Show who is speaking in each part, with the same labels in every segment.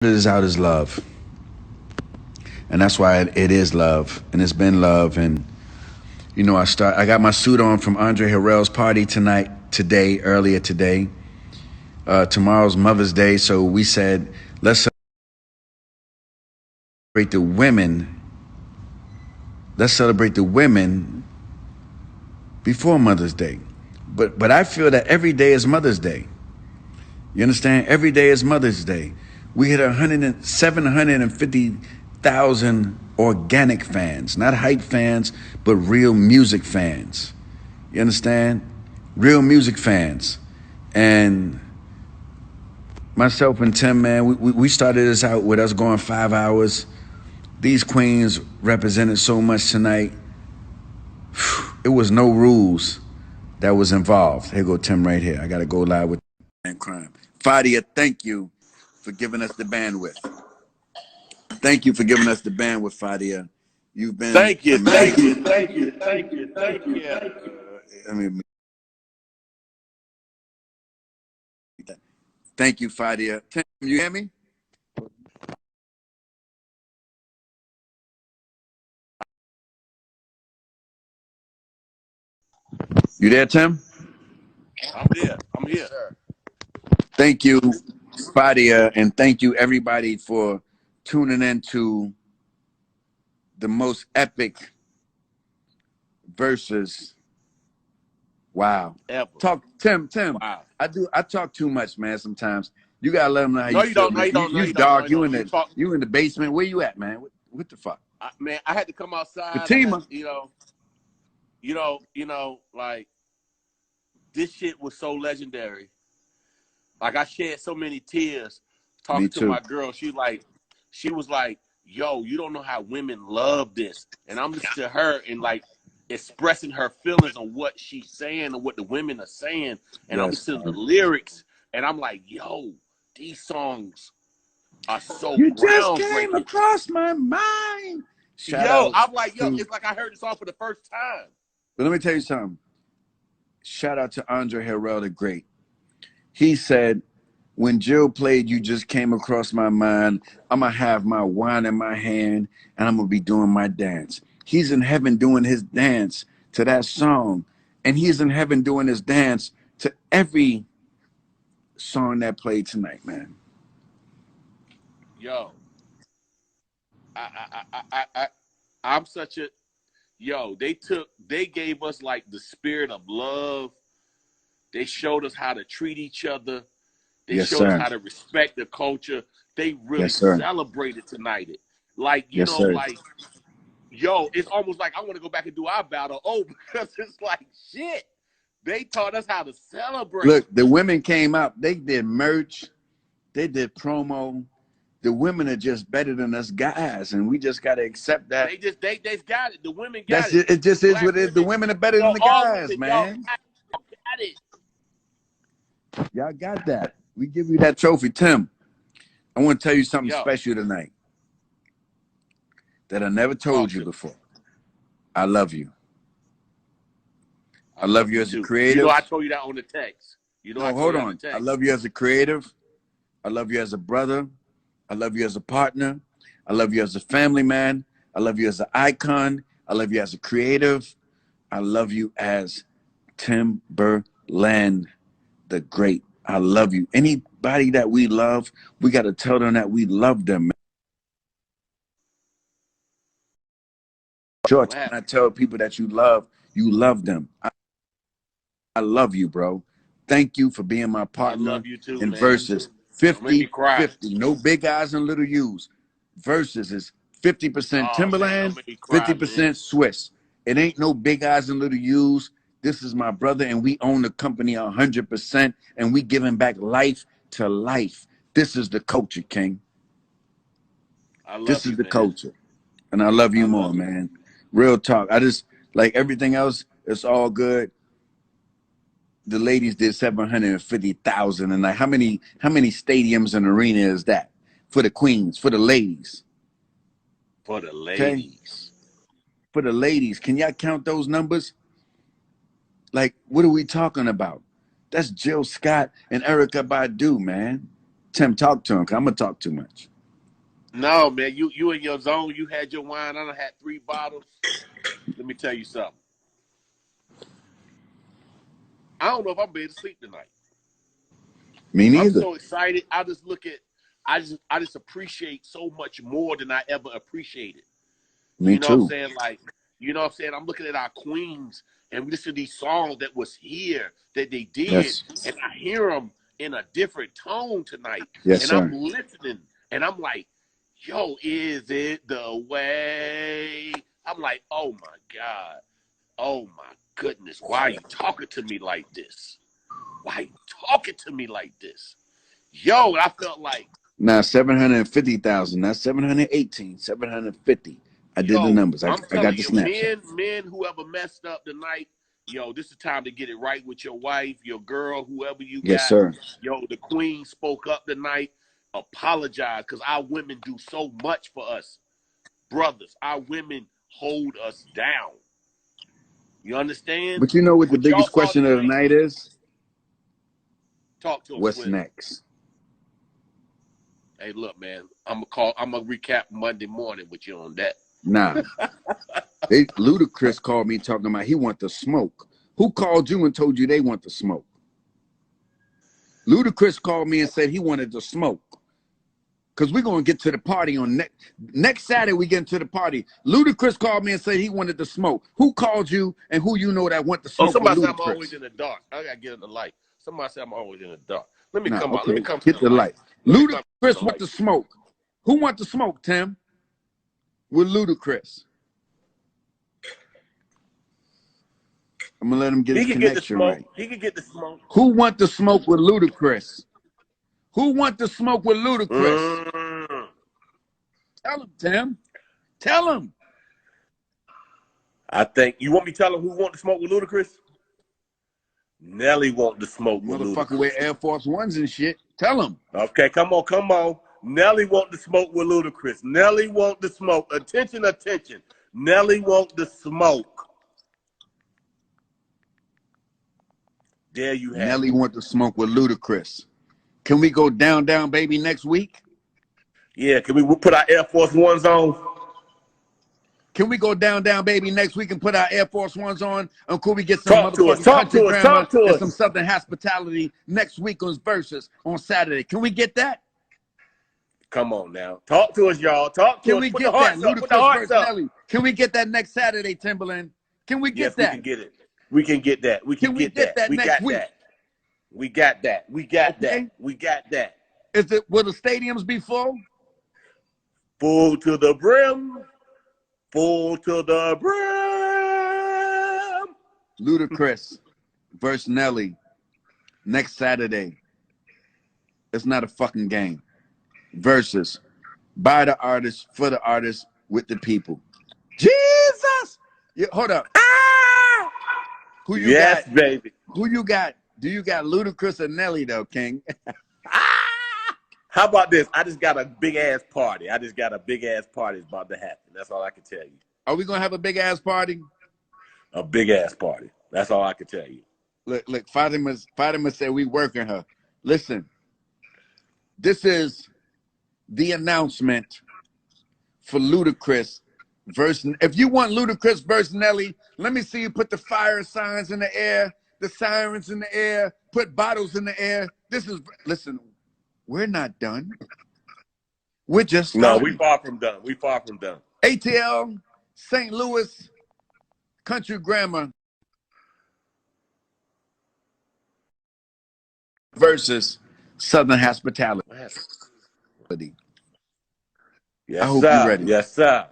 Speaker 1: It is out is love, and that's why it is love, and it's been love. And I got my suit on from Andre Harrell's party earlier today. Tomorrow's Mother's Day, so we said let's celebrate the women. Let's celebrate the women before Mother's Day. But I feel that every day is Mother's Day. You understand? Every day is Mother's Day. We hit 750,000 organic fans, not hype fans, but real music fans. You understand? Real music fans. And myself and Tim, man, we started this out with us going 5 hours. These queens represented so much tonight. It was no rules that was involved. Here go Tim right here. I got to go live with crime. Fadia, thank you for giving us the bandwidth. Thank you for giving us the bandwidth, Fadia. You've been
Speaker 2: thank you.
Speaker 1: Thank you. Thank you, Fadia. Tim, you hear me? You there, Tim?
Speaker 2: I'm here.
Speaker 1: Thank you, Fadia, and thank you everybody for tuning in to the most epic versus. Wow.
Speaker 2: Ever.
Speaker 1: Talk, Tim.
Speaker 2: Wow.
Speaker 1: I talk too much, man. Sometimes you gotta let them know how
Speaker 2: no,
Speaker 1: you feel.
Speaker 2: No, you don't.
Speaker 1: You dark. You in the basement. Where you at, man? What the fuck?
Speaker 2: Man, I had to come outside.
Speaker 1: Fatima.
Speaker 2: Like this shit was so legendary. Like I shed so many tears talking to my girl. She was like, "Yo, you don't know how women love this," and I'm listening to her and like expressing her feelings on what she's saying and what the women are saying, and I'm listening to the lyrics, and I'm like, "Yo, these songs are so
Speaker 1: You just
Speaker 2: groundbreaking."
Speaker 1: came across my mind.
Speaker 2: I'm like, it's like I heard the song for the first time.
Speaker 1: But let me tell you something. Shout out to Andre Harrell the Great. He said, when Jill played You Just Came Across My Mind, I'm going to have my wine in my hand and I'm going to be doing my dance. He's in heaven doing his dance to that song. And he's in heaven doing his dance to every song that played tonight, man.
Speaker 2: Yo, I'm such a, they gave us like the spirit of love. They showed us how to treat each other. They showed us how to respect the culture. They really celebrated tonight. Like, it's almost like I want to go back and do our battle. Oh, because it's like, shit. They taught us how to celebrate.
Speaker 1: Look, the women came out. They did merch. They did promo. The women are just better than us guys, and we just got to accept that.
Speaker 2: They got it. The women got it.
Speaker 1: It just is what it is. The women are better than the guys, man.
Speaker 2: Y'all got it.
Speaker 1: Y'all got that. We give you that trophy. Tim, I want to tell you something special tonight that I never told you before. I love you. I love you as a creative.
Speaker 2: You know, I told you that on the text.
Speaker 1: Hold on. I love you as a creative. I love you as a brother. I love you as a partner. I love you as a family man. I love you as an icon. I love you as a creative. I love you as Timbaland the Great. I love you. Anybody that we love, we got to tell them that we love them, man. George, when I tell people that you love them. I love you, bro. Thank you for being my partner.
Speaker 2: I love you too,
Speaker 1: in
Speaker 2: man.
Speaker 1: Versus 50-50. No big eyes and little U's. Versus is 50% Timbaland, 50% Swiss. It ain't no big eyes and little U's. This is my brother, and we own the company 100%, and we giving back life to life. This is the culture, King. This is the culture. And I love you more, man. Real talk. I just, like everything else, it's all good. The ladies did 750,000, and like how many stadiums and arena is that for the queens, for the ladies?
Speaker 2: For the ladies.
Speaker 1: Okay? For the ladies, can y'all count those numbers? Like, what are we talking about? That's Jill Scott and Erykah Badu, man. Tim, talk to him. I'm gonna talk too much.
Speaker 2: No, man, you in your zone. You had your wine. I done had 3 bottles. Let me tell you something. I don't know if I'm gonna be able to sleep tonight.
Speaker 1: Me neither.
Speaker 2: I'm so excited. I just appreciate so much more than I ever appreciated.
Speaker 1: Me
Speaker 2: you know
Speaker 1: too.
Speaker 2: what I'm saying? Like, you know what I'm saying? I'm looking at our queens and we listen to these songs that was here that they did,
Speaker 1: Yes.
Speaker 2: and I hear them in a different tone tonight.
Speaker 1: Yes,
Speaker 2: and
Speaker 1: sir.
Speaker 2: I'm listening, and I'm like, yo, is it the way? I'm like, oh my God. Oh my goodness. Why are you talking to me like this? Why are you talking to me like this? Yo, I felt like.
Speaker 1: Now 750,000, not 718, 750. I did the numbers. I got the snapshot.
Speaker 2: Men, whoever messed up tonight, yo, this is time to get it right with your wife, your girl, whoever you got.
Speaker 1: Yes, sir.
Speaker 2: Yo, the queen spoke up tonight. Apologize, because our women do so much for us. Brothers, our women hold us down. You understand?
Speaker 1: But you know what the biggest question of the night is?
Speaker 2: Talk to him.
Speaker 1: What's next?
Speaker 2: Hey, look, man, I'm gonna recap Monday morning with you on that.
Speaker 1: Nah. Ludacris called me talking about he want the smoke. Who called you and told you they want the smoke? Ludacris called me and said he wanted the smoke. Because we're going to get to the party on next Saturday. We get into the party. Ludacris called me and said he wanted the smoke. Who called you and who you know that want the smoke?
Speaker 2: Somebody said I'm always in the dark. I got to get in the light. Somebody said I'm always in the dark. Let me come out. Let me come
Speaker 1: get the light. Ludacris want the smoke. Who want the smoke, Tim? With Ludacris. I'm going to let him get his connection right.
Speaker 2: He can get the smoke.
Speaker 1: Who want the smoke with Ludacris? Who want the smoke with Ludacris? Tell him, Tim. Tell him.
Speaker 2: I think you want me to tell him who want the smoke with Ludacris? Nelly want the smoke with Ludacris.
Speaker 1: Motherfucker wear Air Force Ones and shit. Tell him.
Speaker 2: Okay, come on. Nelly want the smoke with Ludacris. Nelly want the smoke. Attention. Nelly want the smoke. There you have
Speaker 1: Nelly want the smoke with Ludacris. Can we go down, baby, next week?
Speaker 2: Yeah, can we put our Air Force Ones on?
Speaker 1: Can we go down, baby, next week and put our Air Force Ones on? And could we get some motherfucking country grammar and some Southern hospitality next week on Versus on Saturday? Can we get that?
Speaker 2: Come on now. Talk to us, y'all. Talk to us.
Speaker 1: Can we get that? Ludacris versus Nelly. Can we get that next Saturday, Timbaland? Can we get that?
Speaker 2: We can get it. We can get that. We can get that.
Speaker 1: Next week?
Speaker 2: We got that. We got that.
Speaker 1: Will the stadiums be full?
Speaker 2: Full to the brim. Full to the brim.
Speaker 1: Ludacris versus Nelly next Saturday. It's not a fucking game. Versus by the artist, for the artist, with the people. Jesus! Yeah, hold up. Who you got?
Speaker 2: Yes, baby.
Speaker 1: Who you got? Do you got Ludacris or Nelly though, King?
Speaker 2: How about this? I just got a big ass party. It's about to happen. That's all I can tell you.
Speaker 1: Are we gonna have a big ass party?
Speaker 2: A big ass party. That's all I can tell you.
Speaker 1: Look, Fatima said we working her. Listen, this is the announcement for Ludacris versus. If you want Ludacris versus Nelly, let me see you put the fire signs in the air, the sirens in the air, put bottles in the air. Listen, we're not done. We're just starting.
Speaker 2: No, we far from done.
Speaker 1: ATL, St. Louis, Country Grammar versus Southern Hospitality.
Speaker 2: Yes,
Speaker 1: I hope
Speaker 2: sir.
Speaker 1: you're ready.
Speaker 2: Yes, sir.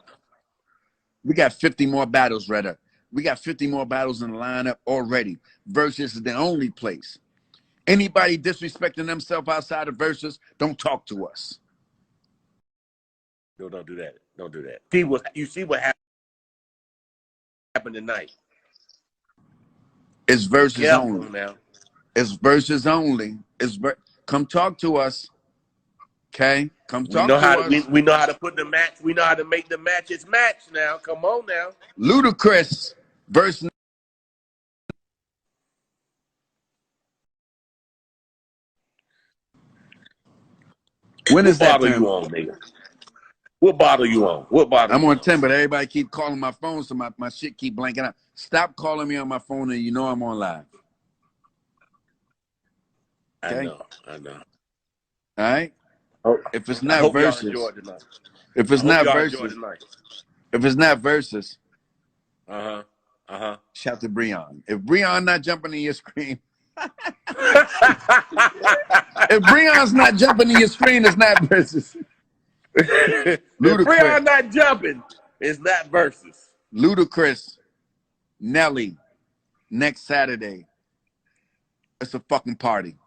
Speaker 1: We got 50 more battles, Redder. We got 50 more battles in the lineup already. Versus is the only place. Anybody disrespecting themselves outside of Versus, don't talk to us.
Speaker 2: No, don't do that. Don't do that. You see what happened tonight.
Speaker 1: It's Versus only.
Speaker 2: Now.
Speaker 1: It's Versus only. Come talk to us. Okay? Come talk to us.
Speaker 2: We know how to put the match. We know how to make the matches match now. Come on now.
Speaker 1: Ludacris versus When is that,
Speaker 2: bottle
Speaker 1: Tim?
Speaker 2: you on, nigga? What bottle you on? What bottle?
Speaker 1: I'm on 10, but everybody keep calling my phone, so my shit keep blanking out. Stop calling me on my phone, and you know I'm on live. Okay?
Speaker 2: I know.
Speaker 1: All right. If it's not versus, if it's not versus, shout to Breon. If Breon not jumping in your screen, if Breon's not jumping in your screen, it's not versus.
Speaker 2: If Breon not jumping, it's not versus.
Speaker 1: Ludacris, Nelly, next Saturday. It's a fucking party.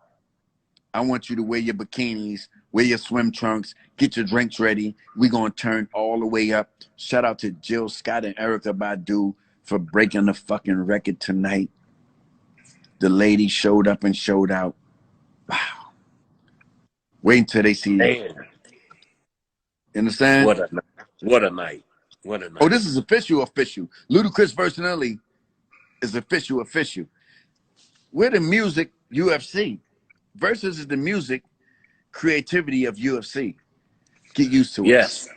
Speaker 1: I want you to wear your bikinis, wear your swim trunks, get your drinks ready. We're going to turn all the way up. Shout out to Jill Scott and Erykah Badu for breaking the fucking record tonight. The lady showed up and showed out. Wow. Wait until they see it. You understand?
Speaker 2: What a night.
Speaker 1: Oh, this is official. Ludacris versus Nelly is official. We're the music UFC. Versus is the music creativity of UFC. Get used to it.
Speaker 2: Yes.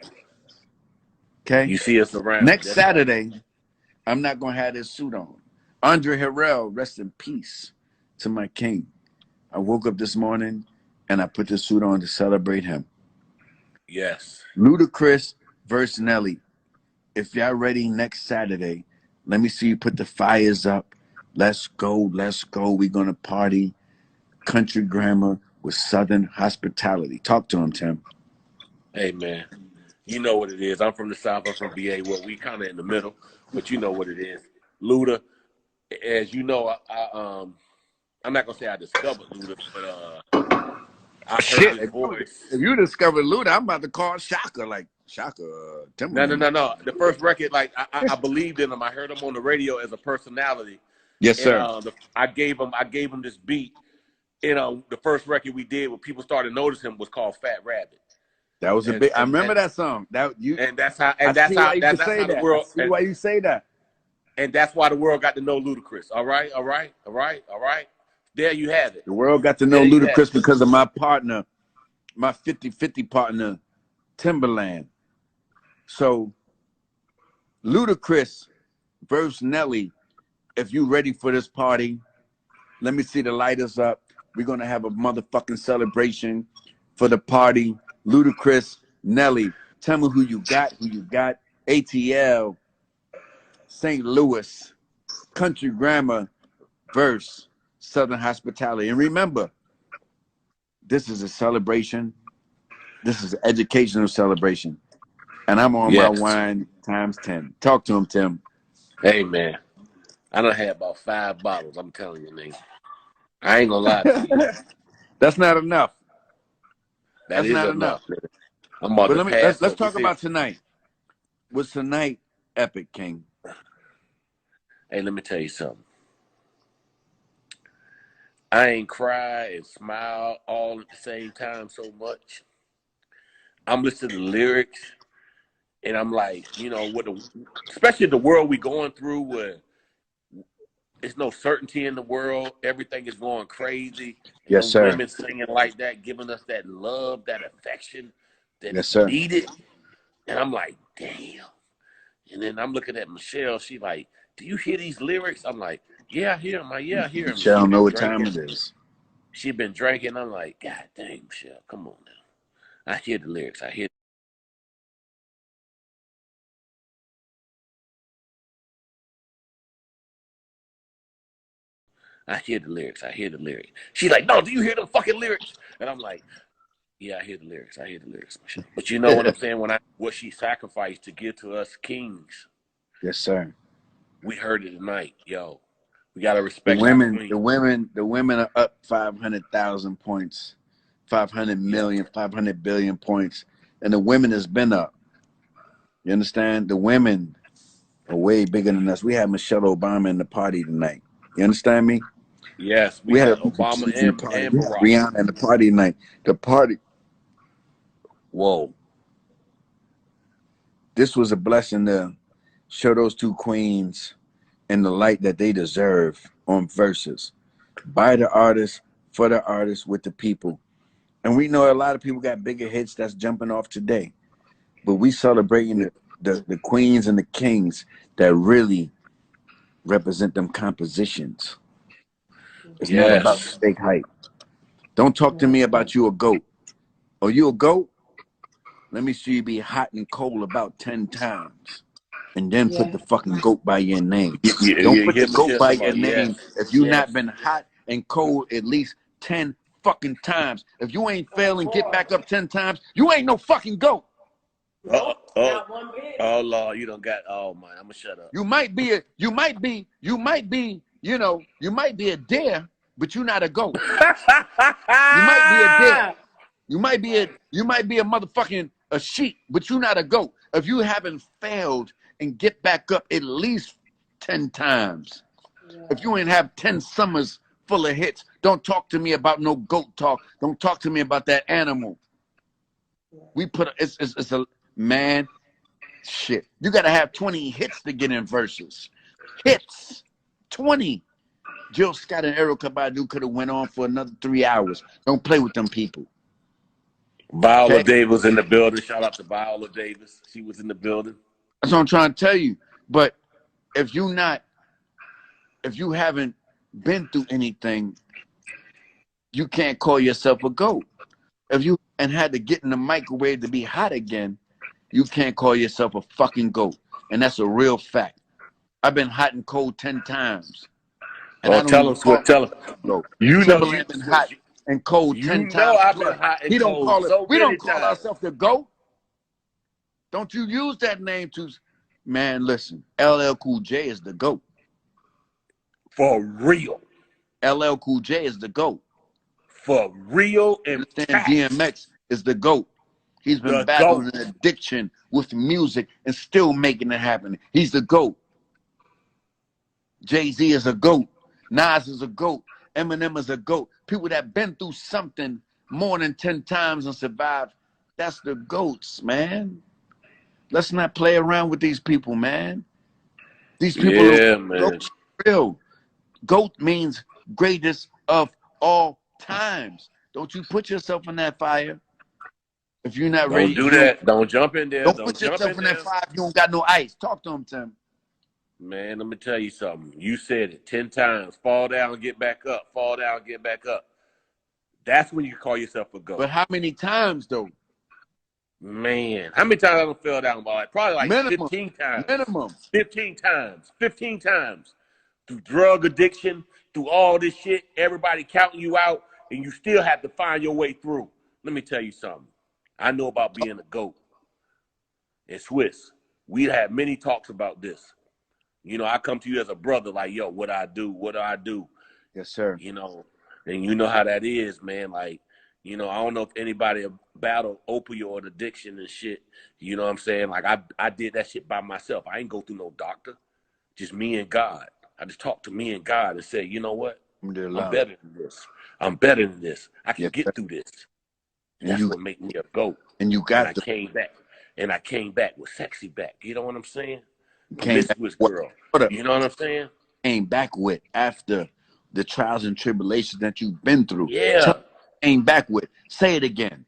Speaker 1: Okay.
Speaker 2: You see us around.
Speaker 1: Next Saturday, I'm not going to have this suit on. Andre Harrell, rest in peace to my king. I woke up this morning and I put the suit on to celebrate him.
Speaker 2: Yes.
Speaker 1: Ludacris versus Nelly. If y'all ready next Saturday, let me see you put the fires up. Let's go. We're going to party. Country grammar with Southern hospitality. Talk to him, Tim.
Speaker 2: Hey, man. You know what it is. I'm from the South. I'm from BA. Well, we kind of in the middle, but you know what it is. Luda, as you know, I'm not going to say I discovered Luda, but I heard his voice.
Speaker 1: If you discovered Luda, I'm about to call Shaka, like Shaka.
Speaker 2: No. The first record, like I believed in him. I heard him on the radio as a personality.
Speaker 1: Yes, sir.
Speaker 2: And, I gave him this beat. The first record we did when people started noticing him was called Fat Rabbit.
Speaker 1: That was a big. I remember that song. That's how the world. See why you say that.
Speaker 2: And that's why the world got to know Ludacris. All right. There you have it.
Speaker 1: The world got to know Ludacris because of my partner, my 50-50 partner, Timbaland. So, Ludacris versus Nelly. If you ready for this party, let me see the lighters up. We're going to have a motherfucking celebration for the party. Ludacris, Nelly. Tell me who you got. ATL, St. Louis, Country Grammar, verse, Southern Hospitality. And remember, this is a celebration. This is an educational celebration. And I'm on my wine times 10. Talk to him, Tim.
Speaker 2: Hey, man. I done had about 5 bottles. I'm telling you, nigga. I ain't gonna lie to you.
Speaker 1: That's not enough.
Speaker 2: That's not enough. I'm about to pass.
Speaker 1: Let's talk about tonight. Was tonight epic, King?
Speaker 2: Hey, let me tell you something. I ain't cry and smile all at the same time so much. I'm listening to the lyrics, and I'm like, especially the world we going through where there's no certainty in the world. Everything is going crazy.
Speaker 1: Yes, sir.
Speaker 2: Women singing like that, giving us that love, that affection that is needed. And I'm like, damn. And then I'm looking at Michelle. She like, do you hear these lyrics? I'm like, yeah, I hear them. I hear them.
Speaker 1: Michelle know what time it is.
Speaker 2: She been drinking. I'm like, God dang, Michelle, come on now. I hear the lyrics. I hear the lyrics. She's like, no, do you hear the fucking lyrics? And I'm like, yeah, I hear the lyrics. Michelle. But you know what I'm saying? What she sacrificed to give to us kings.
Speaker 1: Yes, sir.
Speaker 2: We heard it tonight, yo. We gotta respect
Speaker 1: the women are up 500,000 points, 500 million, 500 billion points, and the women has been up. You understand? The women are way bigger than us. We had Michelle Obama in the party tonight. You understand me?
Speaker 2: Yes, we had Obama and Barack.
Speaker 1: Rihanna in the party tonight. The party. Whoa. This was a blessing to show those two queens in the light that they deserve on Versus. By the artists, for the artists, with the people. And we know a lot of people got bigger hits that's jumping off today. But we celebrating the queens and the kings that really represent them compositions. It's not about the fake hype. Don't talk to me about you a GOAT. Are you a GOAT? Let me see you be hot and cold about 10 times. And then put the fucking GOAT by your name. Don't put the GOAT by your name if you not been hot and cold at least 10 fucking times. If you ain't fail and get back up 10 times, you ain't no fucking GOAT.
Speaker 2: Oh Lord, you don't got. Oh man, I'm gonna shut up.
Speaker 1: You might be a dare, but you're not a GOAT. You might be a dare. You might be a motherfucking a sheep, but you're not a GOAT. If you haven't failed and get back up at least 10 times, if you ain't have 10 summers full of hits, don't talk to me about no GOAT talk. Don't talk to me about that animal. We put it's a man. Shit, you gotta have 20 hits to get in verses. Hits, 20. Jill Scott and Erykah Badu could have went on for another 3 hours. Don't play with them people.
Speaker 2: Viola Davis in the building. Shout out to Viola Davis. She was in the building.
Speaker 1: That's what I'm trying to tell you. But if you haven't been through anything, you can't call yourself a GOAT. If you had to get in the microwave to be hot again, you can't call yourself a fucking GOAT. And that's a real fact. I've been hot and cold 10 times. And
Speaker 2: tell him. You know
Speaker 1: Timbaland been hot and cold 10 times.
Speaker 2: I've been hot and cold so
Speaker 1: we don't
Speaker 2: many
Speaker 1: call
Speaker 2: times.
Speaker 1: ourselves the GOAT. Don't you use that name to, man, listen, LL Cool J is the GOAT.
Speaker 2: For real.
Speaker 1: LL Cool J is the GOAT.
Speaker 2: For real and
Speaker 1: DMX is the GOAT. He's been battling an addiction with music and still making it happen. He's the GOAT. Jay-Z is a GOAT. Nas is a GOAT. Eminem is a GOAT. People that been through something more than 10 times and survived, that's the GOATs, man. Let's not play around with these people, man. These people are GOATs for real. GOAT means greatest of all times. Don't you put yourself in that fire. If you're not ready,
Speaker 2: don't do that. Don't jump in there.
Speaker 1: Don't put yourself in that fire if you don't got no ice. Talk to him, Tim.
Speaker 2: Man, let me tell you something. You said it 10 times. Fall down, get back up. Fall down, get back up. That's when you call yourself a GOAT.
Speaker 1: But how many times, though?
Speaker 2: Man, how many times I don't fell down, boy? Probably like minimum. 15 times.
Speaker 1: Minimum.
Speaker 2: 15 times. 15 times. Through drug addiction, through all this shit, everybody counting you out, and you still have to find your way through. Let me tell you something. I know about being a GOAT. In Swiss, we had many talks about this. You know, I come to you as a brother, like, yo, what do I do?
Speaker 1: Yes, sir.
Speaker 2: You know, and you know how that is, man. Like, you know, I don't know if anybody battle opioid addiction and shit. You know what I'm saying? Like, I did that shit by myself. I ain't go through no doctor. Just me and God. I just talked to me and God and said, you know what? I'm better than this. I'm better than this. I can get through this. And that's what made me a GOAT.
Speaker 1: And you got
Speaker 2: I came back. And I came back with sexy back. You know what I'm saying?
Speaker 1: Promiscuous
Speaker 2: girl. You know what I'm saying?
Speaker 1: Came back with after the trials and tribulations that you've been through.
Speaker 2: Yeah.
Speaker 1: Came back with. Say it again.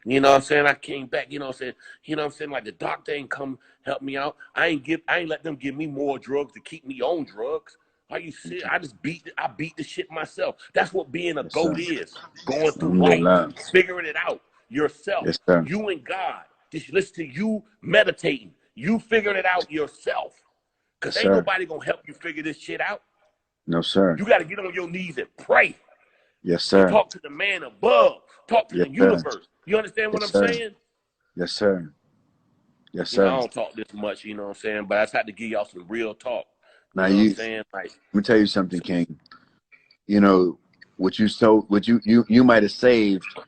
Speaker 2: You know what I'm saying? I came back, you know what I'm saying? You know what I'm saying? Like the doctor ain't come help me out. I ain't let them give me more drugs to keep me on drugs. Are you serious? I beat the shit myself. That's what being a GOAT is. Going through life, figuring it out yourself.
Speaker 1: Yes,
Speaker 2: you and God. Just listen to you meditating. You figuring it out yourself. Because ain't nobody going to help you figure this shit out.
Speaker 1: No, sir.
Speaker 2: You got to get on your knees and pray.
Speaker 1: Yes, sir.
Speaker 2: And talk to the man above. Talk to the universe. You understand what I'm saying?
Speaker 1: Yes, sir. Yes, sir.
Speaker 2: You know, I don't talk this much, you know what I'm saying? But I just had to give y'all some real talk.
Speaker 1: Now,
Speaker 2: you know what I'm saying? Like,
Speaker 1: let me tell you something, King. You know, you might have saved a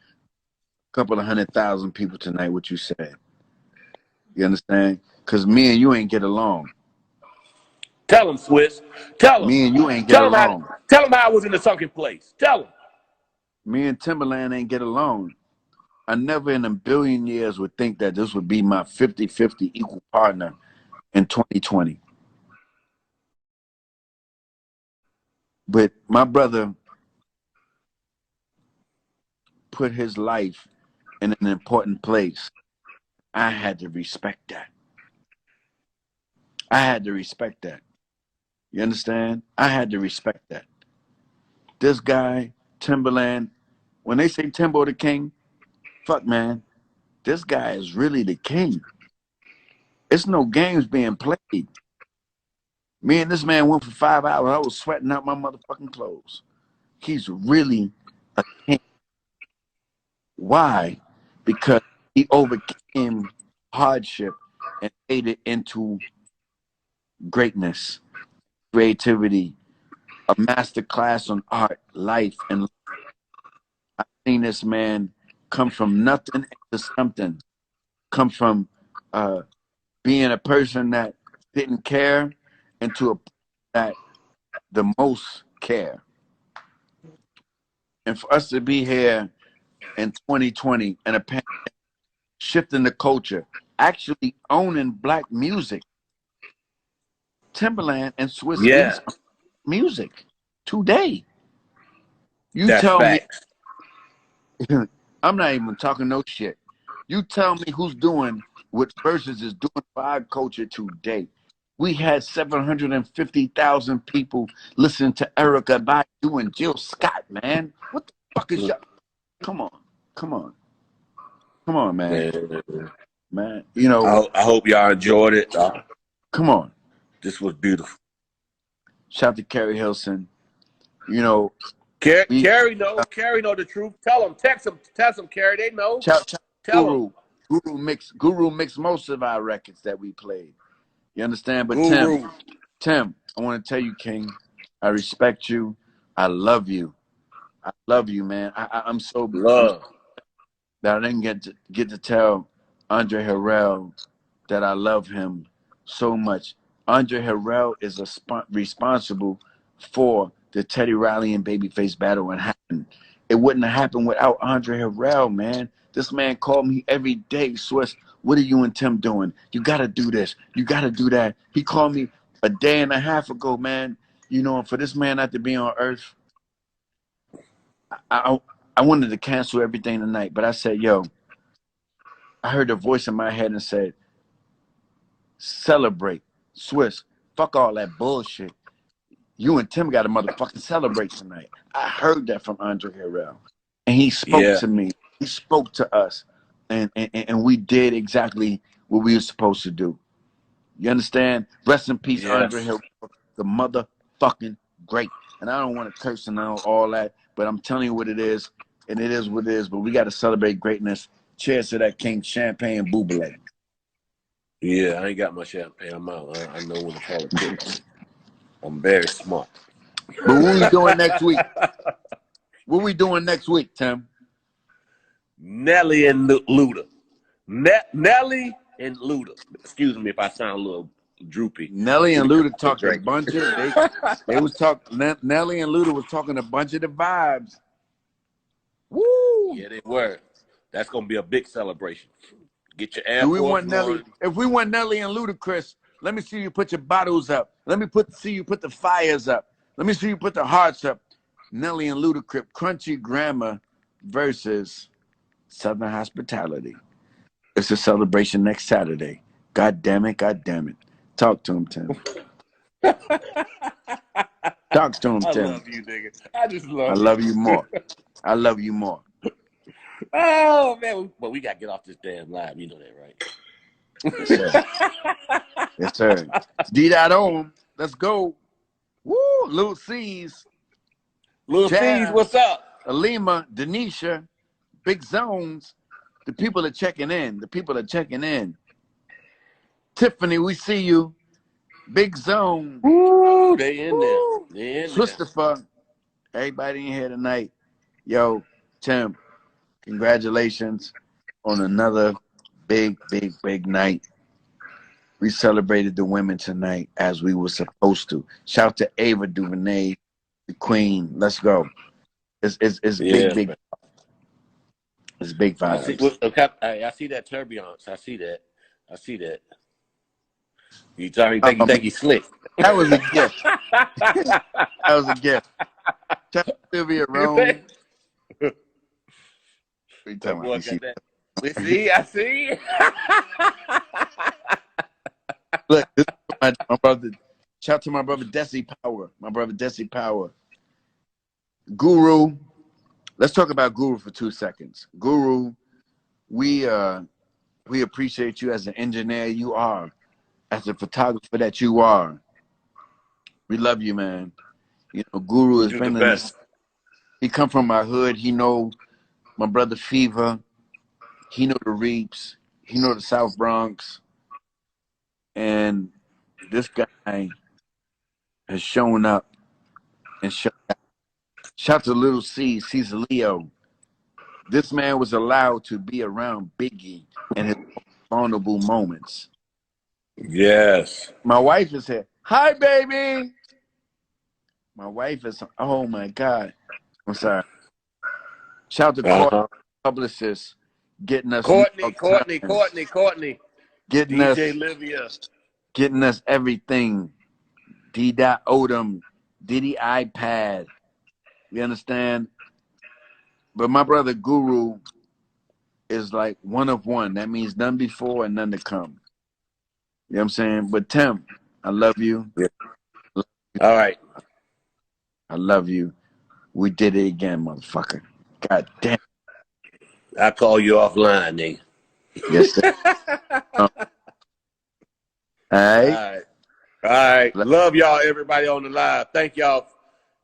Speaker 1: couple of 100,000 people tonight, what you said. You understand? Because me and you ain't get along.
Speaker 2: Tell him, Swiss. Tell him.
Speaker 1: Me and you ain't get along.
Speaker 2: Tell him how I was in the sunken place. Tell him.
Speaker 1: Me and Timbaland ain't get along. I never in a billion years would think that this would be my 50-50 equal partner in 2020. But my brother, put his life in an important place. I had to respect that. I had to respect that. You understand? I had to respect that. This guy, Timbaland, when they say Timbo the King, fuck man, this guy is really the king. It's no games being played. Me and this man went for 5 hours. I was sweating out my motherfucking clothes. He's really a king. Why? Because he overcame hardship and made it into greatness, creativity, a master class on art, life, and I've seen this man come from nothing into something, come from being a person that didn't care into a that the most care. And for us to be here in 2020 and a pandemic, shifting the culture, actually owning black music, Timbaland and Swiss Beats music today. You
Speaker 2: That's
Speaker 1: tell
Speaker 2: facts.
Speaker 1: me, I'm not even talking no shit. You tell me who's doing what Verzuz is doing for our culture today. We had 750,000 people listening to Erykah Badu and Jill Scott, man. What the fuck is y'all? Come on, man. Man, you know.
Speaker 2: I hope y'all enjoyed it.
Speaker 1: Come on.
Speaker 2: This was beautiful.
Speaker 1: Shout out to Carrie Hilson. You know.
Speaker 2: Carrie know the truth. Tell them, text them, Carrie. They know.
Speaker 1: Tell them. Guru mixed most of our records that we played. You understand? But Tim, I want to tell you, King, I respect you. I love you. I love you, man. I'm so
Speaker 2: love
Speaker 1: that I didn't get to tell Andre Harrell that I love him so much. Andre Harrell is responsible for the Teddy Riley and Babyface battle when it happened. It wouldn't have happened without Andre Harrell, man. This man called me every day, Swiss, what are you and Tim doing? You got to do this. You got to do that. He called me a day and a half ago, man. You know, for this man not to be on earth, I wanted to cancel everything tonight, but I said, yo, I heard a voice in my head and said, celebrate. Swiss, fuck all that bullshit. You and Tim got to motherfucking celebrate tonight. I heard that from Andre Harrell. And he spoke to me. He spoke to us. And we did exactly what we were supposed to do. You understand? Rest in peace, Andre Harrell, the motherfucking great. And I don't want to curse and all that, but I'm telling you what it is, and it is what it is. But we got to celebrate greatness. Cheers to that King Champagne Bubbly.
Speaker 2: Yeah, I ain't got my champagne. I'm out. I know when to call it quits. I'm very smart.
Speaker 1: But what we doing next week? What we doing next week, Tim?
Speaker 2: Nelly and Luda. Nelly and Luda. Excuse me if I sound a little droopy.
Speaker 1: Nelly and Luda talked a bunch of they was talking. Nelly and Luda was talking a bunch of the vibes. Woo!
Speaker 2: Yeah, they were. That's gonna be a big celebration. Get your Air
Speaker 1: Do we
Speaker 2: Force
Speaker 1: want Nelly?
Speaker 2: on.
Speaker 1: If we want Nelly and Ludacris, let me see you put your bottles up. Let me see you put the fires up. Let me see you put the hearts up. Nelly and Ludacris, Crunchy Grammar versus Southern Hospitality. It's a celebration next Saturday. God damn it, God damn it. Talk to him, Tim. Talk to him, Tim.
Speaker 2: I love you, nigga. I just love you.
Speaker 1: I love you more. I love you more.
Speaker 2: Oh, man. But we got to get off this damn live. You know that, right?
Speaker 1: Yes, sir. Yes, sir. D.O.M. Let's go. Woo! Lil C's.
Speaker 2: Lil C's, what's up?
Speaker 1: Alima, Denisha, Big Zones. The people are checking in. The people are checking in. Tiffany, we see you. Big Zone.
Speaker 2: Woo, they in there. They in
Speaker 1: Christopher. Everybody in here tonight. Yo, Tim, congratulations on another big night. We celebrated the women tonight as we were supposed to. Shout to Ava DuVernay, the queen. Let's go. It's big. It's big vibes.
Speaker 2: I see that turbulence. I see that. You think he's slick.
Speaker 1: That was a gift. That was a gift. Sylvia Rome.
Speaker 2: That boy got that. We see, I see.
Speaker 1: Look, this is my brother. Shout out to my brother Desi Power. My brother Desi Power. Guru. Let's talk about Guru for 2 seconds. Guru, we appreciate you as an engineer you are, as a photographer that you are. We love you, man. You know, Guru has been in this. He come from my hood. He know my brother Fever. He know the Reaps. He know the South Bronx. And this guy has shown up and shout out to Little C, Cesar Leo. This man was allowed to be around Biggie in his vulnerable moments.
Speaker 2: Yes.
Speaker 1: My wife is here. Hi, baby. My wife is, oh my God. I'm sorry. Shout out to Courtney, publicist, getting us
Speaker 2: Courtney.
Speaker 1: Getting
Speaker 2: DJ
Speaker 1: us
Speaker 2: Livia.
Speaker 1: Getting us everything. D. Odom, Diddy iPad. You understand? But my brother Guru is like one of one. That means none before and none to come. You know what I'm saying? But Tim, I love you.
Speaker 2: Yeah. All right.
Speaker 1: I love you. We did it again, motherfucker. God damn.
Speaker 2: I call you offline, nigga.
Speaker 1: Yes, sir. All right.
Speaker 2: All right. Love y'all, everybody on the live. Thank y'all.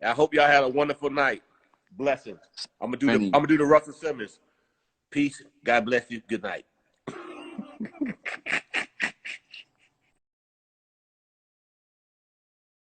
Speaker 2: I hope y'all had a wonderful night. Blessings. I'm gonna do the Russell Simmons. Peace. God bless you. Good night.